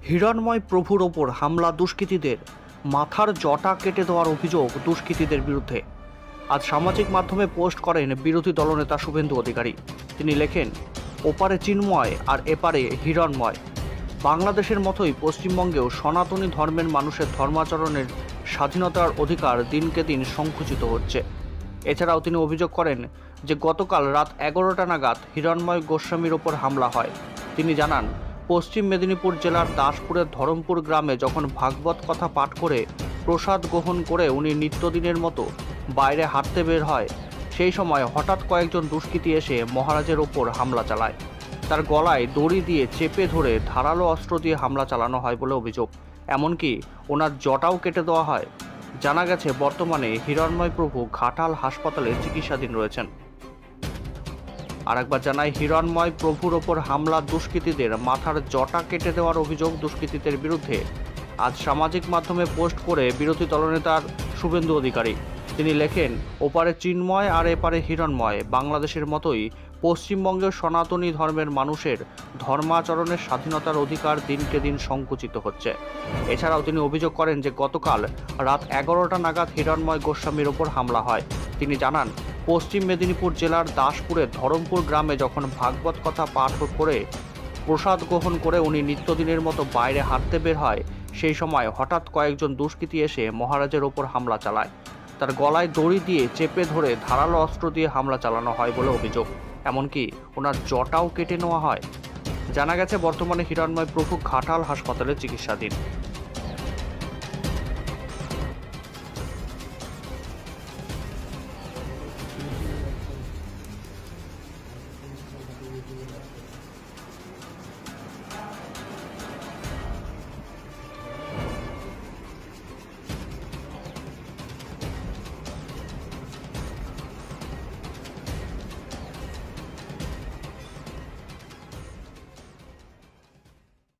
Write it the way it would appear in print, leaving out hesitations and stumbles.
হিরণময় প্রভুর ওপর হামলা দুষ্কৃতীদের, মাথার জটা কেটে দেওয়ার অভিযোগ দুষ্কৃতীদের বিরুদ্ধে। আজ সামাজিক মাধ্যমে পোস্ট করেন বিরোধী দলনেতা শুভেন্দু অধিকারী। তিনি লেখেন, ওপারে চিন্ময় আর এপারে হিরণময়। বাংলাদেশের মতোই পশ্চিমবঙ্গেও সনাতনী ধর্মের মানুষের ধর্মাচরণের স্বাধীনতার অধিকার দিনকে দিন সংকুচিত হচ্ছে। এছাড়াও তিনি অভিযোগ করেন যে গতকাল রাত 11টা নাগাদ হিরণময় গোস্বামীর ওপর হামলা হয়। তিনি জানান, পশ্চিম মেদিনীপুর জেলার দাসপুরের ধরমপুর গ্রামে যখন ভাগবত কথা পাঠ করে প্রসাদ গ্রহণ করে উনি নিত্যদিনের মতো বাইরে হাঁটতে বের হয়, সেই সময় হঠাৎ কয়েকজন দুষ্কৃতী এসে মহারাজের ওপর হামলা চালায়। তার গলায় দড়ি দিয়ে চেপে ধরে ধারালো অস্ত্র দিয়ে হামলা চালানো হয় বলে অভিযোগ। এমনকি ওনার জটাও কেটে দেওয়া হয়। জানা গেছে বর্তমানে হিরণময় প্রভু ঘাটাল হাসপাতালে চিকিৎসাধীন রয়েছেন। আরেকবার জানাই, হিরণময় প্রভুর ওপর হামলা দুষ্কৃতীদের, মাথার জটা কেটে দেওয়ার অভিযোগ দুষ্কৃতীদের বিরুদ্ধে। আজ সামাজিক মাধ্যমে পোস্ট করে বিরোধী দলনেতার শুভেন্দু অধিকারী। তিনি লেখেন, ওপারে চিন্ময় আর এপারে হিরণময়। বাংলাদেশের মতোই পশ্চিমবঙ্গের সনাতনী ধর্মের মানুষের ধর্মাচরণের স্বাধীনতার অধিকার দিনকে দিন সংকুচিত হচ্ছে। এছাড়াও তিনি অভিযোগ করেন যে গতকাল রাত 11টা নাগাদ হিরণময় গোস্বামীর ওপর হামলা হয়। তিনি জানান, পশ্চিম মেদিনীপুর জেলার দাসপুরের ধরমপুর গ্রামে যখন ভাগবত কথা পাঠ করে প্রসাদ গ্রহণ করে উনি নিত্যদিনের মতো বাইরে হাঁটতে বের হয়, সেই সময় হঠাৎ কয়েকজন দুষ্কৃতী এসে মহারাজের ওপর হামলা চালায়। তার গলায় দড়ি দিয়ে চেপে ধরে ধারালো অস্ত্র দিয়ে হামলা চালানো হয় বলে অভিযোগ। এমনকি ওনার জটাও কেটে নেওয়া হয়। জানা গেছে বর্তমানে হিরণময় প্রভু ঘাটাল হাসপাতালে চিকিৎসাধীন।